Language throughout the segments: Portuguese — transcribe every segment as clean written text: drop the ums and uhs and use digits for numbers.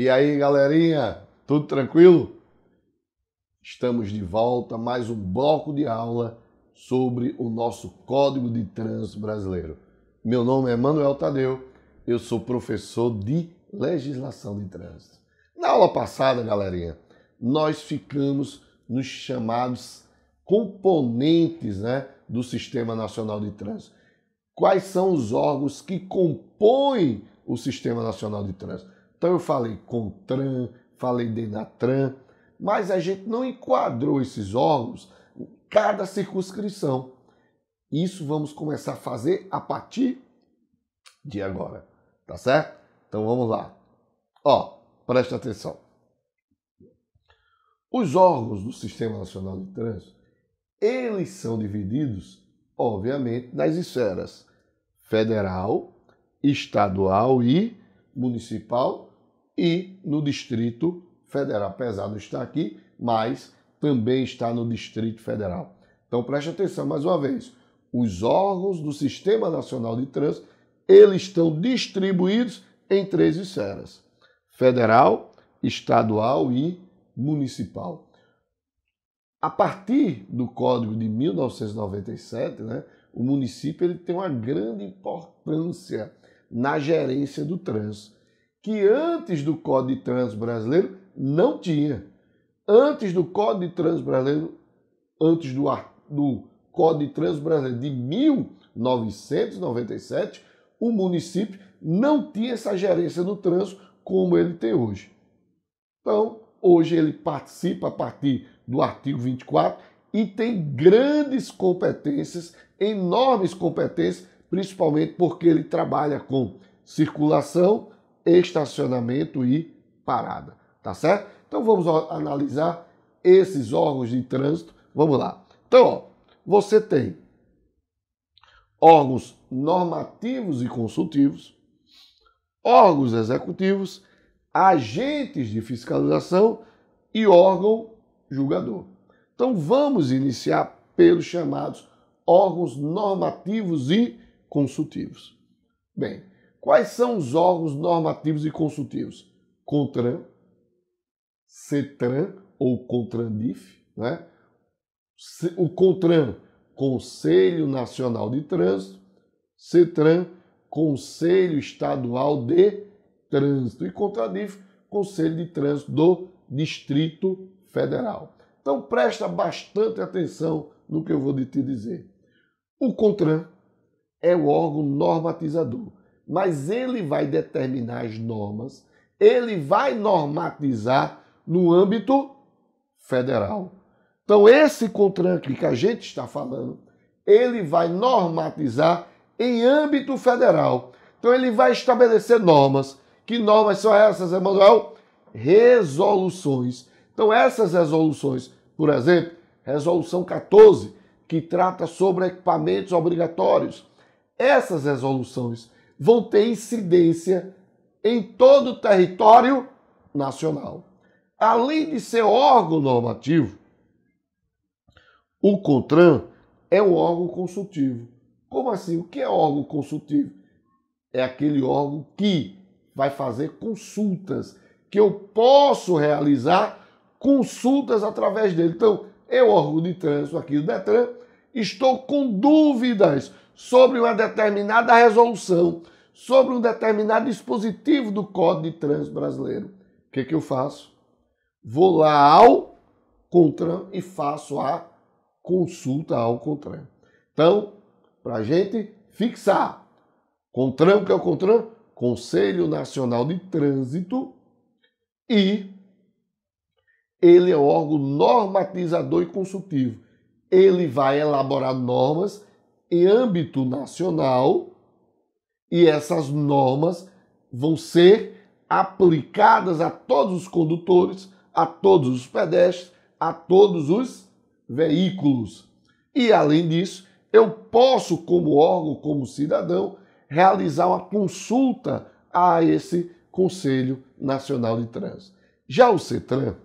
E aí, galerinha, tudo tranquilo? Estamos de volta, mais um bloco de aula sobre o nosso Código de Trânsito Brasileiro. Meu nome é Manuel Tadeu, eu sou professor de Legislação de Trânsito. Na aula passada, galerinha, nós ficamos nos chamados componentes, do Sistema Nacional de Trânsito. Quais são os órgãos que compõem o Sistema Nacional de Trânsito? Então eu falei CONTRAN, falei DENATRAN, mas a gente não enquadrou esses órgãos em cada circunscrição. Isso vamos começar a fazer a partir de agora, tá certo? Então vamos lá. Presta atenção. Os órgãos do Sistema Nacional de Trânsito, eles são divididos, obviamente, nas esferas federal, estadual e municipal e no Distrito Federal. Apesar de não estar aqui, mas também está no Distrito Federal. Então preste atenção mais uma vez. Os órgãos do Sistema Nacional de Trânsito, eles estão distribuídos em 3 esferas: federal, estadual e municipal. A partir do Código de 1997, o município ele tem uma grande importância na gerência do trânsito, que antes do Código de Trânsito Brasileiro não tinha. Antes do Código de Trânsito Brasileiro, antes do Código de Trânsito Brasileiro de 1997, o município não tinha essa gerência do trânsito como ele tem hoje. Então, hoje ele participa a partir do artigo 24 e tem grandes competências, enormes competências, principalmente porque ele trabalha com circulação, estacionamento e parada, tá certo? Então vamos analisar esses órgãos de trânsito. Vamos lá. Então, você tem órgãos normativos e consultivos, órgãos executivos, agentes de fiscalização e órgão julgador. Então vamos iniciar pelos chamados órgãos normativos e consultivos. Bem, quais são os órgãos normativos e consultivos? CONTRAN, CETRAN ou CONTRANDIF, O CONTRAN, Conselho Nacional de Trânsito, CETRAN, Conselho Estadual de Trânsito e CONTRANDIF, Conselho de Trânsito do Distrito Federal. Então presta bastante atenção no que eu vou te dizer. O CONTRAN é o órgão normatizador, mas ele vai determinar as normas, ele vai normatizar no âmbito federal. Então esse CONTRAN aqui que a gente está falando, ele vai normatizar em âmbito federal. Então ele vai estabelecer normas. Que normas são essas, Emanuel? Resoluções. Então essas resoluções, por exemplo, resolução 14, que trata sobre equipamentos obrigatórios. Essas resoluções vão ter incidência em todo o território nacional. Além de ser órgão normativo, o CONTRAN é um órgão consultivo. Como assim? O que é órgão consultivo? É aquele órgão que vai fazer consultas, que eu posso realizar consultas através dele. Então, eu, órgão de trânsito aqui do DETRAN, estou com dúvidas sobre uma determinada resolução, sobre um determinado dispositivo do Código de Trânsito Brasileiro. O que eu faço? Vou lá ao CONTRAN e faço a consulta ao CONTRAN. Então, para a gente fixar, CONTRAN, o que é o CONTRAN? Conselho Nacional de Trânsito, e ele é o órgão normatizador e consultivo. Ele vai elaborar normas em âmbito nacional e essas normas vão ser aplicadas a todos os condutores, a todos os pedestres, a todos os veículos. E, além disso, eu posso, como órgão, como cidadão, realizar uma consulta a esse Conselho Nacional de Trânsito. Já o CETRAN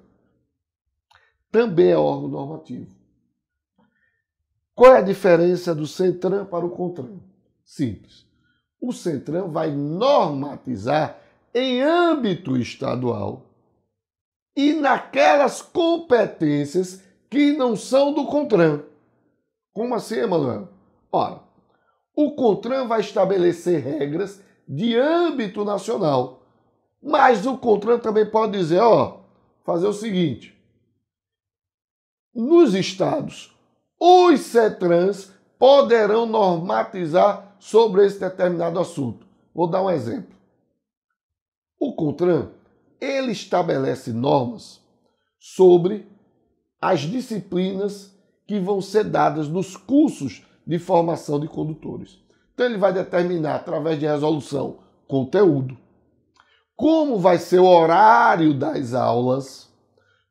também é órgão normativo. Qual é a diferença do CETRAN para o CONTRAN? Simples. O CETRAN vai normatizar em âmbito estadual e naquelas competências que não são do CONTRAN. Como assim, Emanuel? Ora, o CONTRAN vai estabelecer regras de âmbito nacional, mas o CONTRAN também pode dizer, fazer o seguinte, nos estados, os CETRANs poderão normatizar sobre esse determinado assunto. Vou dar um exemplo. O CONTRAN, ele estabelece normas sobre as disciplinas que vão ser dadas nos cursos de formação de condutores. Então ele vai determinar, através de resolução, conteúdo, como vai ser o horário das aulas.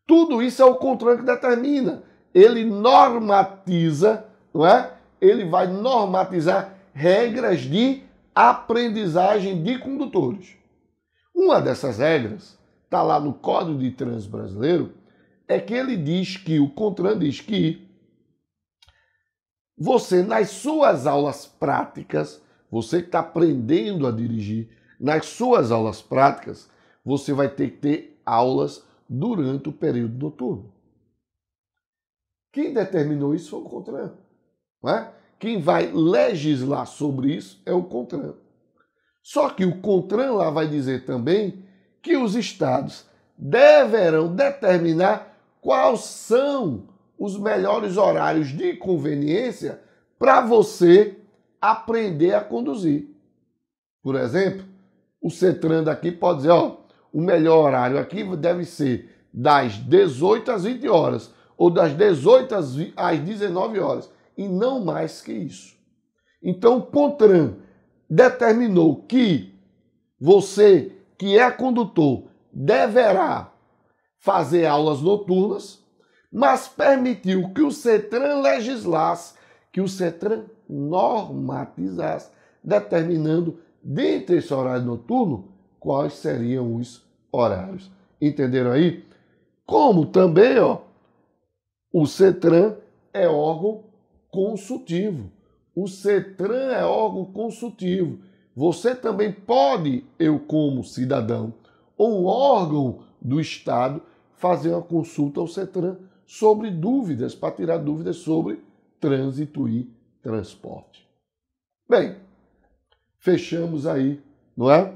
Tudo isso é o CONTRAN que determina. Ele normatiza, não é? Ele vai normatizar regras de aprendizagem de condutores. Uma dessas regras, está lá no Código de Trânsito Brasileiro, é que ele diz que, o CONTRAN diz que você, nas suas aulas práticas, você que está aprendendo a dirigir, nas suas aulas práticas, você vai ter que ter aulas durante o período noturno. Quem determinou isso foi o CONTRAN. Não é? Quem vai legislar sobre isso é o CONTRAN. Só que o CONTRAN lá vai dizer também que os estados deverão determinar quais são os melhores horários de conveniência para você aprender a conduzir. Por exemplo, o CETRAN daqui pode dizer, o melhor horário aqui deve ser das 18 às 20 horas ou das 18 às 19 horas e não mais que isso. Então o CONTRAN determinou que você, que é condutor, deverá fazer aulas noturnas, mas permitiu que o CETRAN legislasse, que o CETRAN normatizasse, determinando, dentre esse horário noturno, quais seriam os horários. Entenderam aí? Como também, o CETRAN é órgão consultivo. O CETRAN é órgão consultivo. Você também pode, eu como cidadão, ou um órgão do Estado, fazer uma consulta ao CETRAN sobre dúvidas, para tirar dúvidas sobre trânsito e transporte. Bem, fechamos aí, não é?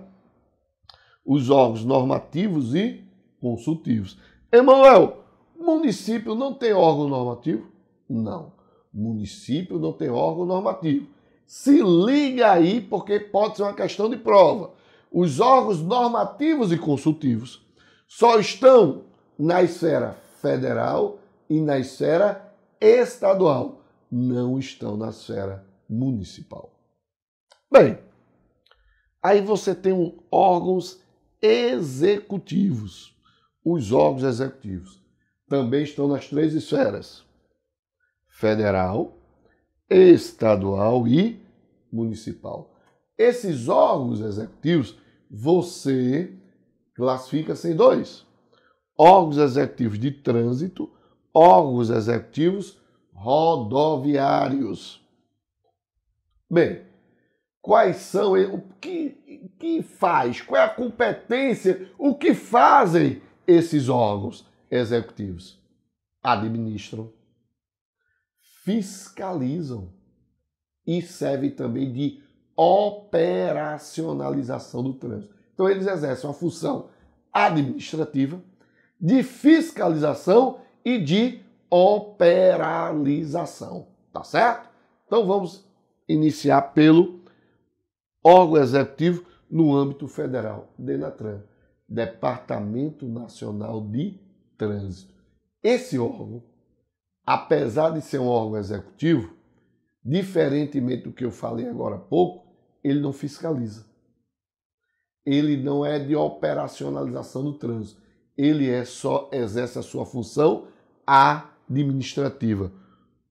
Os órgãos normativos e consultivos. Emanuel, município não tem órgão normativo? Não. Município não tem órgão normativo. Se liga aí, porque pode ser uma questão de prova. Os órgãos normativos e consultivos só estão na esfera federal e na esfera estadual. Não estão na esfera municipal. Bem, aí você tem órgãos executivos. Os órgãos executivos também estão nas três esferas: federal, estadual e municipal. Esses órgãos executivos você classifica-se em dois: órgãos executivos de trânsito, órgãos executivos rodoviários. Bem, quais são, o que faz, qual é a competência, o que fazem esses órgãos executivos? Administram, fiscalizam e servem também de operacionalização do trânsito. Então eles exercem uma função administrativa, de fiscalização e de operalização, tá certo? Então vamos iniciar pelo órgão executivo no âmbito federal, DENATRAN, Departamento Nacional de Trânsito. Esse órgão, apesar de ser um órgão executivo, diferentemente do que eu falei agora há pouco, ele não fiscaliza. Ele não é de operacionalização do trânsito. Ele só exerce a sua função administrativa.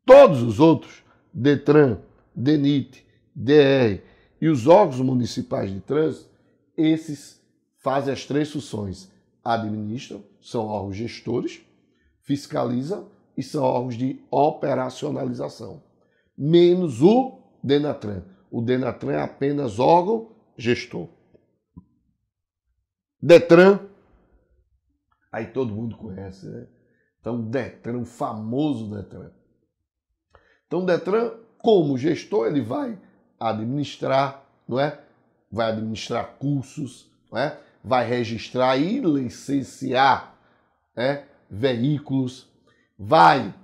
Todos os outros, DETRAN, DENIT, DR e os órgãos municipais de trânsito, esses fazem as três funções. Administram, são órgãos gestores, fiscalizam e são órgãos de operacionalização. Menos o DENATRAN. O DENATRAN é apenas órgão gestor. Detran, aí todo mundo conhece, né? Então, Detran, o famoso Detran. Então, Detran, como gestor, ele vai administrar, não é? Vai administrar cursos, não é? Vai registrar e licenciar, né, veículos, vai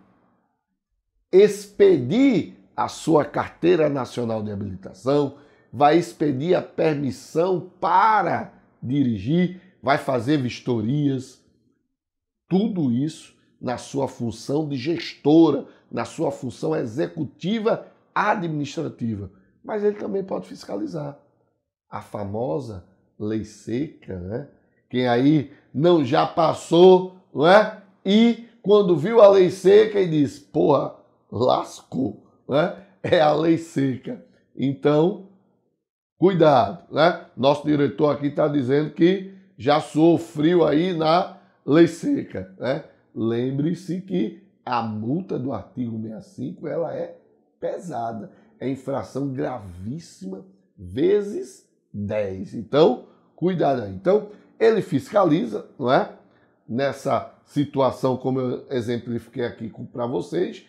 expedir a sua carteira nacional de habilitação, vai expedir a permissão para dirigir, vai fazer vistorias, tudo isso na sua função de gestora, na sua função executiva administrativa. Mas ele também pode fiscalizar. A famosa lei seca, né? Quem aí não já passou, não é? E quando viu a lei seca e disse, porra, lascou, né? É a lei seca. Então, cuidado, né? Nosso diretor aqui está dizendo que já sofreu aí na lei seca, né? Lembre-se que a multa do artigo 65 ela é pesada, é infração gravíssima vezes 10. Então, cuidado aí. Então, ele fiscaliza, não é? Nessa situação, como eu exemplifiquei aqui para vocês,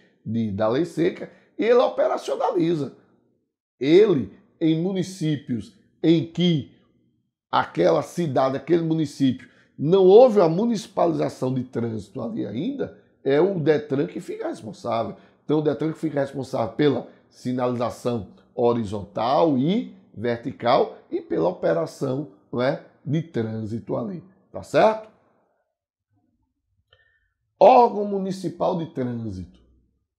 da lei seca, e ele operacionaliza. Ele, em municípios em que aquela cidade, aquele município, não houve a municipalização de trânsito ali ainda, é o Detran que fica responsável. Então, o Detran que fica responsável pela sinalização horizontal e vertical e pela operação, não é, de trânsito ali. Tá certo? Órgão Municipal de Trânsito.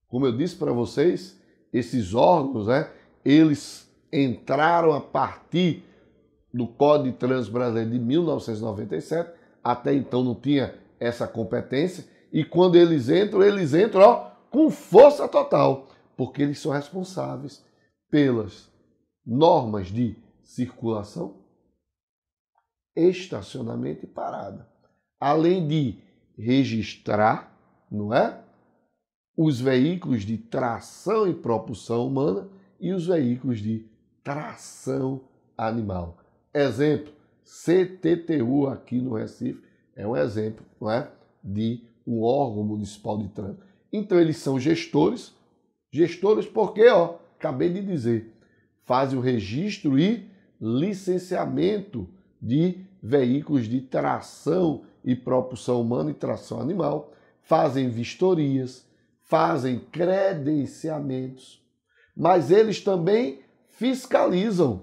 Como eu disse para vocês, esses órgãos, né, eles entraram a partir do Código de Trânsito Brasileiro de 1997. Até então não tinha essa competência. E quando eles entram ó, com força total, porque eles são responsáveis pelas normas de circulação, estacionamento e parada. Além de registrar, não é? Os veículos de tração e propulsão humana e os veículos de tração animal. Exemplo, CTTU aqui no Recife é um exemplo, não é? De um órgão municipal de trânsito. Então eles são gestores porque, ó, acabei de dizer, fazem o registro e licenciamento de veículos de tração e propulsão humana e tração animal, fazem vistorias, fazem credenciamentos, mas eles também fiscalizam.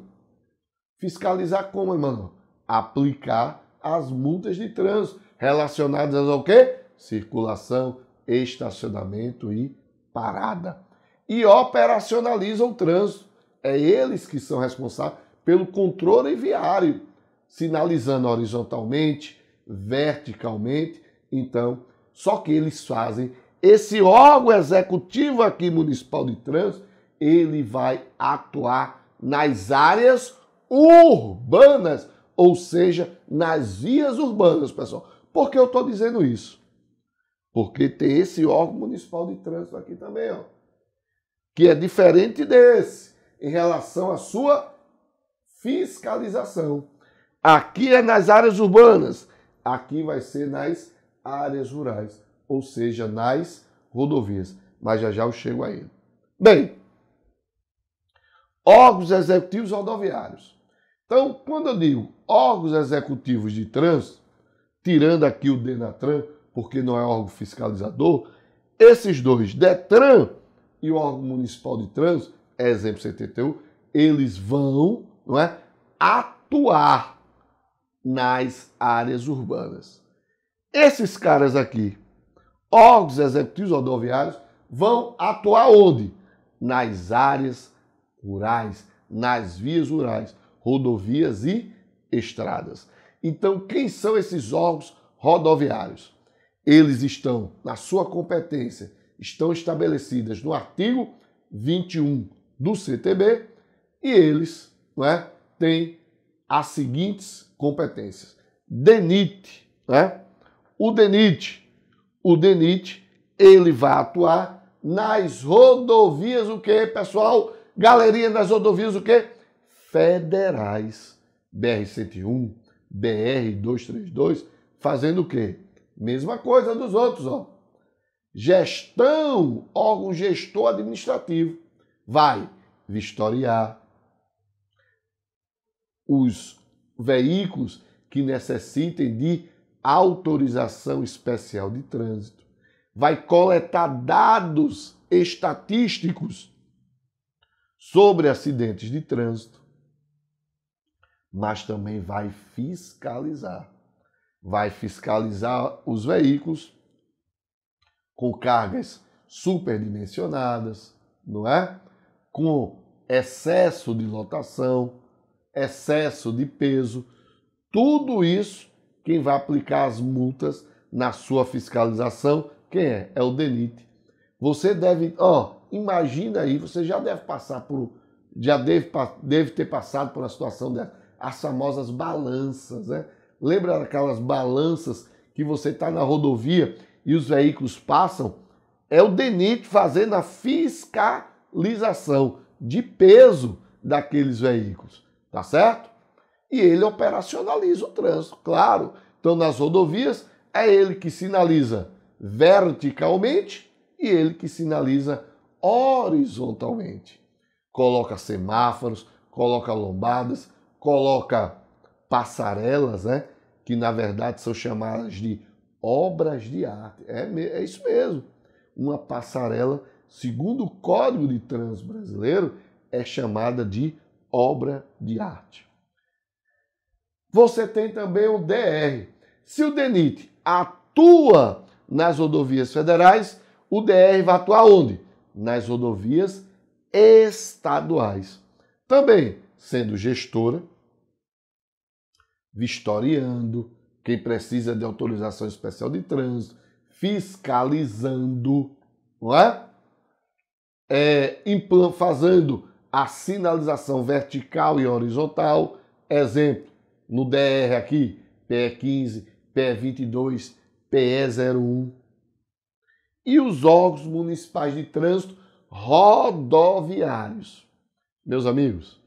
Fiscalizar como, irmão? Aplicar as multas de trânsito relacionadas ao quê? Circulação, estacionamento e parada. E operacionalizam o trânsito. É eles que são responsáveis pelo controle viário, sinalizando horizontalmente, verticalmente. Então, só que eles fazem esse órgão executivo aqui municipal de trânsito, ele vai atuar nas áreas urbanas, ou seja, nas vias urbanas, pessoal. Por que eu estou dizendo isso? Porque tem esse órgão municipal de trânsito aqui também, ó, que é diferente desse em relação à sua fiscalização. Aqui é nas áreas urbanas, aqui vai ser nas áreas rurais, ou seja, nas rodovias. Mas já eu chego a ele. Bem, órgãos executivos rodoviários. Então, quando eu digo órgãos executivos de trânsito, tirando aqui o Denatran, porque não é órgão fiscalizador, esses dois, Detran e o órgão municipal de trânsito, exemplo CTTU, eles vão, não é, atuar nas áreas urbanas. Esses caras aqui, órgãos executivos rodoviários, vão atuar onde? Nas áreas rurais, nas vias rurais, rodovias e estradas. Então, quem são esses órgãos rodoviários? Eles estão, na sua competência, estão estabelecidas no artigo 21 do CTB e eles, não é, têm as seguintes competências. DENIT, né? O DENIT, ele vai atuar nas rodovias, o quê, pessoal? Galerinha, nas rodovias, o quê? Federais. BR-101, BR-232, fazendo o quê? Mesma coisa dos outros, ó. Gestão, órgão gestor administrativo, vai vistoriar os veículos que necessitem de autorização especial de trânsito, vai coletar dados estatísticos sobre acidentes de trânsito, mas também vai fiscalizar. Vai fiscalizar os veículos com cargas superdimensionadas, não é? Com excesso de lotação, excesso de peso. Tudo isso, quem vai aplicar as multas na sua fiscalização, quem é? É o DENIT. Você deve, imagina aí, você já deve passar por, deve ter passado por uma situação dessa, as famosas balanças, né? Lembra daquelas balanças que você está na rodovia e os veículos passam? É o DENIT fazendo a fiscalização de peso daqueles veículos, tá certo? E ele operacionaliza o trânsito, claro. Então, nas rodovias, é ele que sinaliza verticalmente e ele que sinaliza horizontalmente. Coloca semáforos, coloca lombadas, coloca passarelas, né? Que na verdade são chamadas de obras de arte. É isso mesmo. Uma passarela, segundo o Código de Trânsito Brasileiro, é chamada de obra de arte. Você tem também o DR. Se o DENIT atua nas rodovias federais, o DR vai atuar onde? Nas rodovias estaduais. Também sendo gestora, vistoriando, quem precisa de autorização especial de trânsito, fiscalizando, não é? Fazendo a sinalização vertical e horizontal. Exemplo, no DR aqui, PE15, PE22, PE01. E os órgãos municipais de trânsito rodoviários. Meus amigos,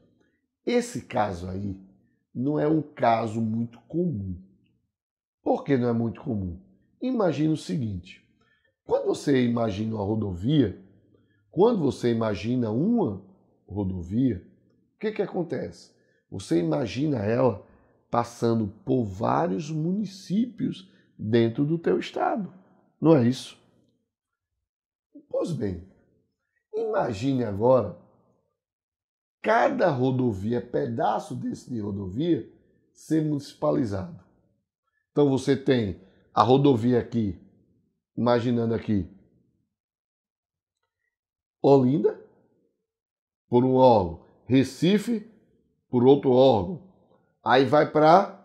esse caso aí não é um caso muito comum. Por que não é muito comum? Imagina o seguinte, quando você imagina uma rodovia, o que acontece? Você imagina ela passando por vários municípios dentro do teu estado, não é isso? Pois bem, imagine agora cada rodovia, pedaço desse de rodovia, ser municipalizado. Então você tem a rodovia aqui, imaginando aqui, Olinda, por um órgão, Recife, por outro órgão. Aí vai para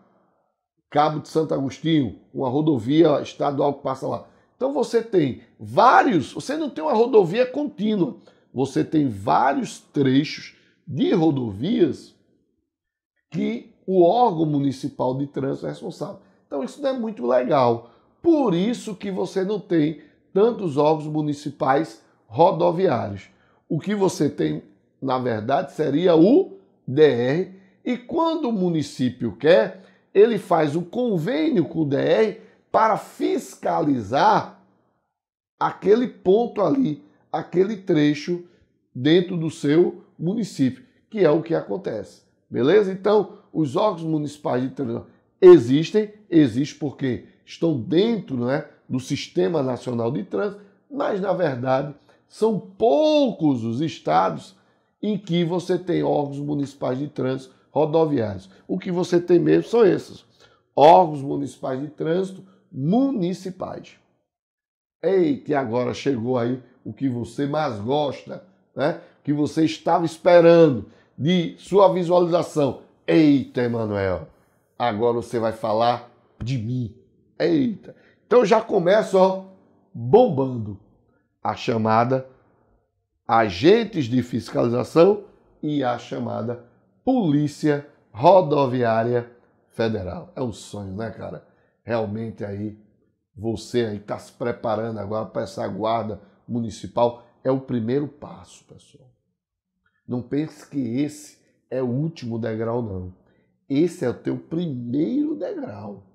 Cabo de Santo Agostinho, uma rodovia estadual que passa lá. Então você tem vários, você não tem uma rodovia contínua, você tem vários trechos de rodovias que o órgão municipal de trânsito é responsável. Então isso não é muito legal. Por isso que você não tem tantos órgãos municipais rodoviários. O que você tem, na verdade, seria o DR. E quando o município quer, ele faz um convênio com o DR para fiscalizar aquele ponto ali, aquele trecho dentro do seu município, que é o que acontece. Beleza? Então, os órgãos municipais de trânsito existem porque estão dentro, né, do Sistema Nacional de Trânsito, mas, na verdade, são poucos os estados em que você tem órgãos municipais de trânsito rodoviários. O que você tem mesmo são esses, órgãos municipais de trânsito municipais. Eita, e agora chegou aí o que você mais gosta, né? Que você estava esperando de sua visualização. Eita, Emanuel, agora você vai falar de mim. Eita, então já começa, bombando a chamada agentes de fiscalização e a chamada Polícia Rodoviária Federal. É um sonho, né, cara? Realmente aí, você aí está se preparando agora para essa guarda municipal. É o primeiro passo, pessoal. Não pense que esse é o último degrau, não. Esse é o teu primeiro degrau.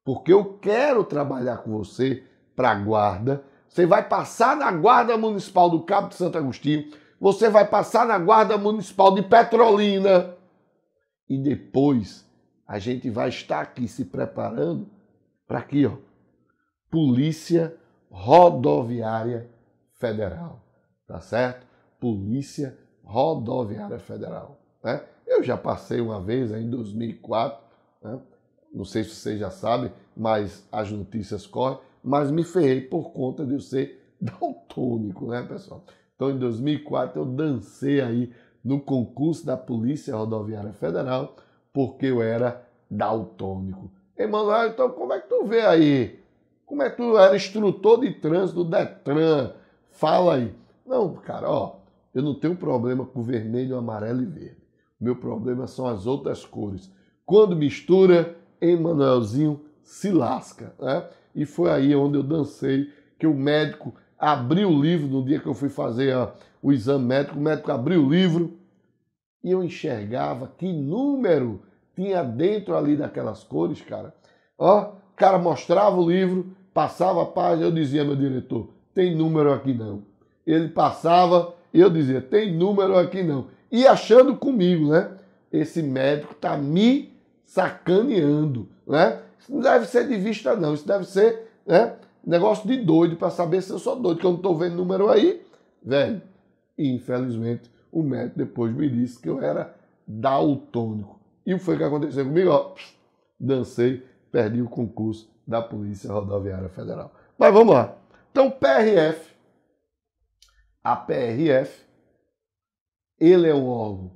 Porque eu quero trabalhar com você para a guarda. Você vai passar na Guarda Municipal do Cabo de Santo Agostinho. Você vai passar na Guarda Municipal de Petrolina. E depois a gente vai estar aqui se preparando para aqui, ó. Polícia Rodoviária Federal. Tá certo? Polícia Rodoviária Federal. Né? Eu já passei uma vez, em 2004, né? Não sei se vocês já sabem, mas as notícias correm, mas me ferrei por conta de eu ser daltônico, né, pessoal? Então, em 2004, eu dancei aí no concurso da Polícia Rodoviária Federal, porque eu era daltônico. Emanuel, então como é que tu vê aí? Como é que tu era instrutor de trânsito do Detran? Fala aí. Não, cara, ó, eu não tenho problema com vermelho, amarelo e verde. O meu problema são as outras cores. Quando mistura, Emanuelzinho se lasca, né? E foi aí onde eu dancei, que o médico abriu o livro no dia que eu fui fazer o exame médico, o médico abriu o livro e eu enxergava que número tinha dentro ali daquelas cores, cara. Ó, o cara mostrava o livro, passava a página, eu dizia, meu diretor, tem número aqui não. Ele passava e eu dizia, tem número aqui não. E achando comigo, né? Esse médico tá me sacaneando, né? Isso não deve ser de vista não, isso deve ser, né, negócio de doido para saber se eu sou doido, que eu não estou vendo número aí, velho. E infelizmente o médico depois me disse que eu era daltônico. E o que foi que aconteceu comigo? Ó, dancei, perdi o concurso da Polícia Rodoviária Federal. Mas vamos lá. Então, PRF, a PRF, ele é um órgão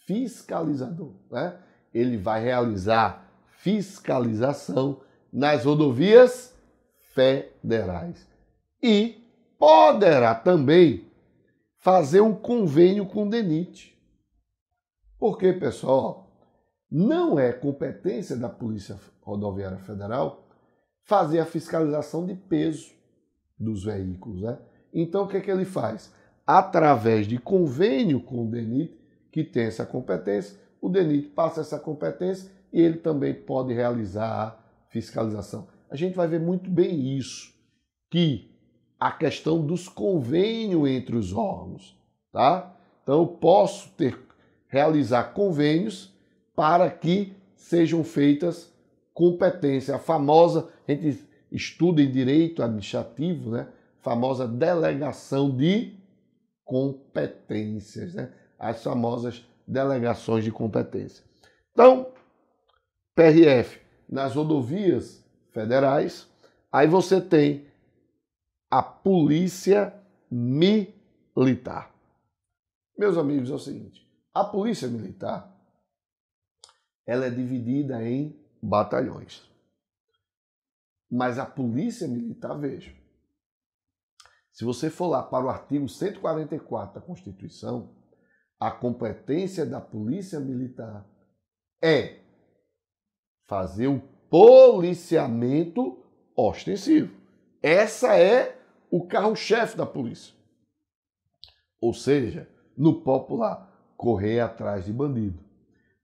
fiscalizador, né? Ele vai realizar fiscalização nas rodovias federais e poderá também fazer um convênio com o DENIT. Porque, pessoal, não é competência da Polícia Rodoviária Federal fazer a fiscalização de peso dos veículos, né? Então, o que é que ele faz? Através de convênio com o DENIT, que tem essa competência, o DENIT passa essa competência e ele também pode realizar a fiscalização. A gente vai ver muito bem isso, que a questão dos convênios entre os órgãos, tá? Então eu posso realizar convênios para que sejam feitas competências. A famosa, a gente estuda em direito administrativo, né? Famosa delegação de competências, né? As famosas delegações de competência. Então, PRF nas rodovias federais, aí você tem a Polícia Militar. Meus amigos, é o seguinte, a Polícia Militar, ela é dividida em batalhões. Mas a Polícia Militar, veja, se você for lá para o artigo 144 da Constituição, a competência da Polícia Militar é fazer o policiamento ostensivo. Essa é o carro-chefe da polícia. Ou seja, no popular, correr atrás de bandido.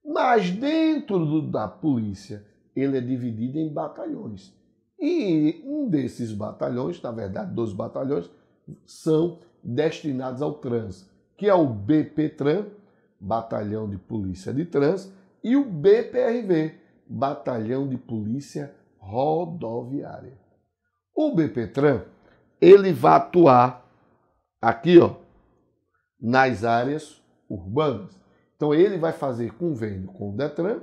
Mas dentro da polícia, ele é dividido em batalhões. E um desses batalhões, na verdade, 2 batalhões, são destinados ao trânsito, que é o BPTran, Batalhão de Polícia de Trânsito, e o BPRV, Batalhão de Polícia Rodoviária. O BPTran, ele vai atuar aqui, ó, nas áreas urbanas. Então ele vai fazer convênio com o Detran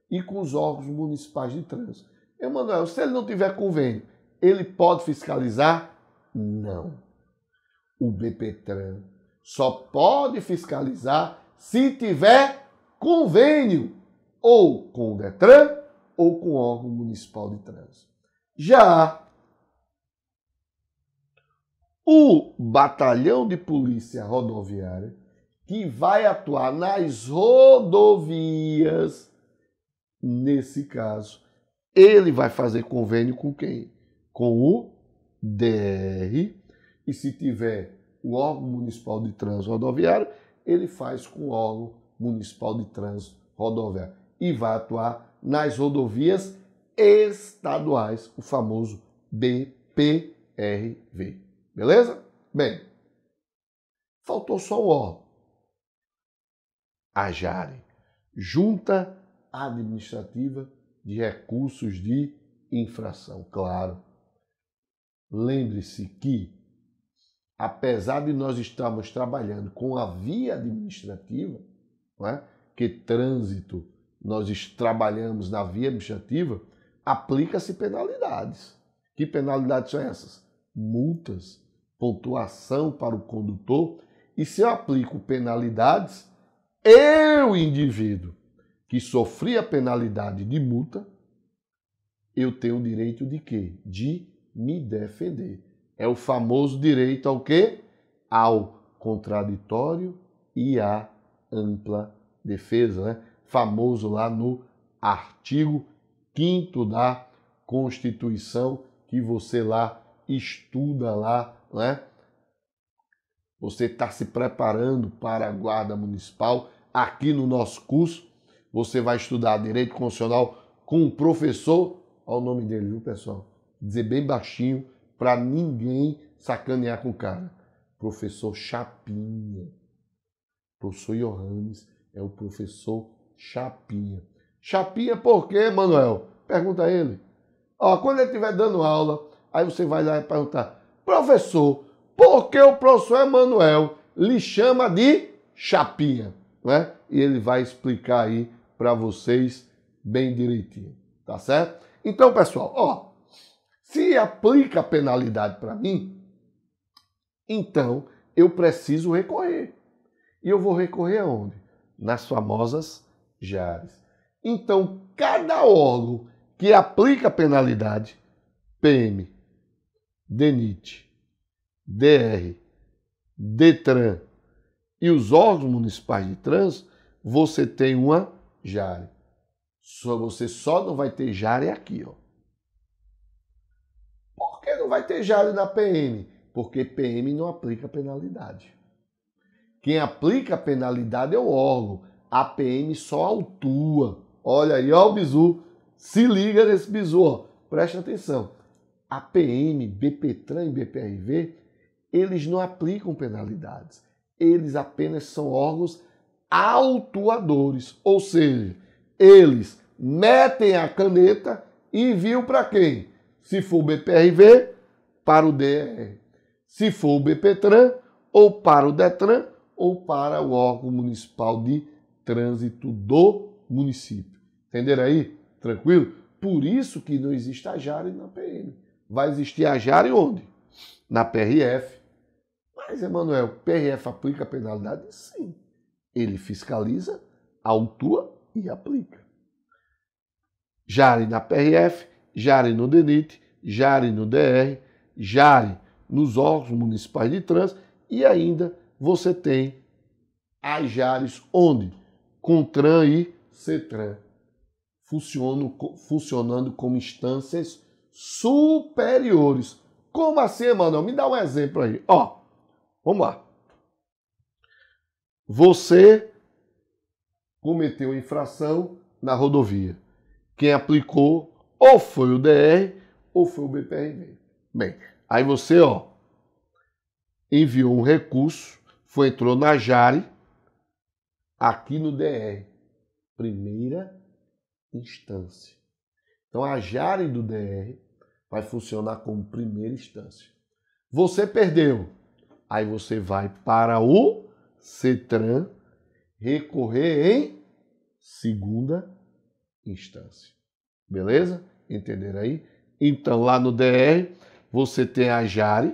e com os órgãos municipais de trânsito. Emanuel, se ele não tiver convênio, ele pode fiscalizar? Não. O BPTran só pode fiscalizar se tiver convênio, ou com o Detran, ou com o órgão municipal de trânsito. Já o Batalhão de Polícia Rodoviária, que vai atuar nas rodovias, nesse caso, ele vai fazer convênio com quem? Com o DR, e se tiver o órgão municipal de trânsito rodoviário, ele faz com o órgão municipal de trânsito rodoviário. e vai atuar nas rodovias estaduais, o famoso BPRV. Beleza? Bem, faltou só um órgão. A JARE, Junta Administrativa de Recursos de Infração. Claro, lembre-se que, apesar de nós estarmos trabalhando com a via administrativa, não é? Que trânsito nós trabalhamos na via administrativa, aplica-se penalidades. Que penalidades são essas? Multas, pontuação para o condutor. E se eu aplico penalidades, eu, indivíduo, que sofri a penalidade de multa, eu tenho o direito de quê? De me defender. É o famoso direito ao quê? Ao contraditório e à ampla defesa, né? Famoso lá no artigo 5º da Constituição, que você lá estuda lá, né? Você está se preparando para a Guarda Municipal. Aqui no nosso curso, você vai estudar Direito Constitucional com um professor, olha o nome dele, viu, pessoal? Dizer bem baixinho, para ninguém sacanear com o cara. Professor Chapinha. Professor Johannes é o professor Chapinha. Chapinha por quê, Manuel? Pergunta a ele. Ó, quando ele estiver dando aula, aí você vai lá e perguntar, professor, por que o professor Emanuel lhe chama de Chapinha? Né? E ele vai explicar aí para vocês bem direitinho, tá certo? Então, pessoal, ó, se aplica a penalidade para mim, então eu preciso recorrer. E eu vou recorrer aonde? Nas famosas JARES. Então, cada órgão que aplica a penalidade, PM, DENIT, DR, DETRAN e os órgãos municipais de trânsito, você tem uma JARE. Você só não vai ter JARE aqui, ó. Por que não vai ter JARE na PM? Porque PM não aplica penalidade. Quem aplica a penalidade é o órgão. A PM só autua. Olha aí, ó o bizu. Se liga nesse bizu, ó. Preste atenção. A PM, BPTran e BPRV, eles não aplicam penalidades. Eles apenas são órgãos autuadores. Ou seja, eles metem a caneta e enviam para quem? Se for o BPRV, para o DR. Se for o BPTran, ou para o DETRAN, ou para o órgão municipal de trânsito do município. Entenderam aí? Tranquilo? Por isso que não existe a JARE na PM. Vai existir a JARE onde? Na PRF. Mas, Emanuel, PRF aplica a penalidade? Sim. Ele fiscaliza, autua e aplica. JARE na PRF, JARE no DENIT, JARE no DR, JARE nos órgãos municipais de trânsito e ainda você tem as JARES onde? CONTRAN e CETRAN, funcionando como instâncias superiores. Como assim, Emanuel? Me dá um exemplo aí. Ó, vamos lá. Você cometeu infração na rodovia. Quem aplicou ou foi o DR ou foi o BPRV. Bem, aí você, ó, enviou um recurso, entrou na JARE, aqui no DR, primeira instância. Então, a JARE do DR vai funcionar como primeira instância. Você perdeu, aí você vai para o CETRAN recorrer em segunda instância. Beleza? Entenderam aí? Então, lá no DR, você tem a JARE,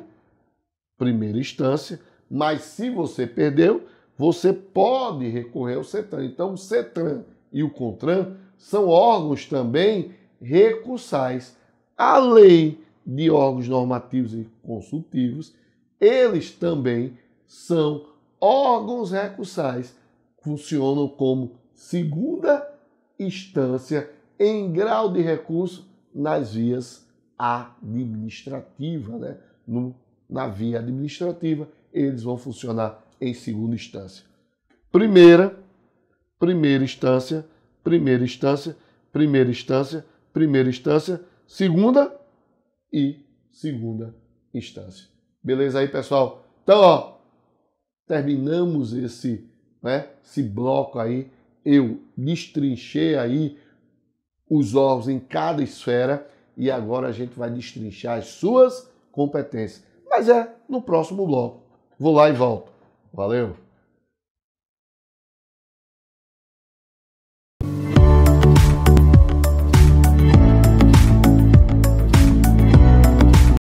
primeira instância, mas se você perdeu, você pode recorrer ao CETRAN. Então, o CETRAN e o CONTRAN são órgãos também recursais. Além de órgãos normativos e consultivos, eles também são órgãos recursais, funcionam como segunda instância em grau de recurso nas vias administrativas, né? Na via administrativa, eles vão funcionar em segunda instância. Primeira instância, primeira instância, primeira instância, primeira instância, segunda e segunda instância. Beleza aí, pessoal? Então, ó, terminamos esse bloco aí. Eu destrinchei aí os órgãos em cada esfera e agora a gente vai destrinchar as suas competências. Mas é no próximo bloco. Vou lá e volto. Valeu!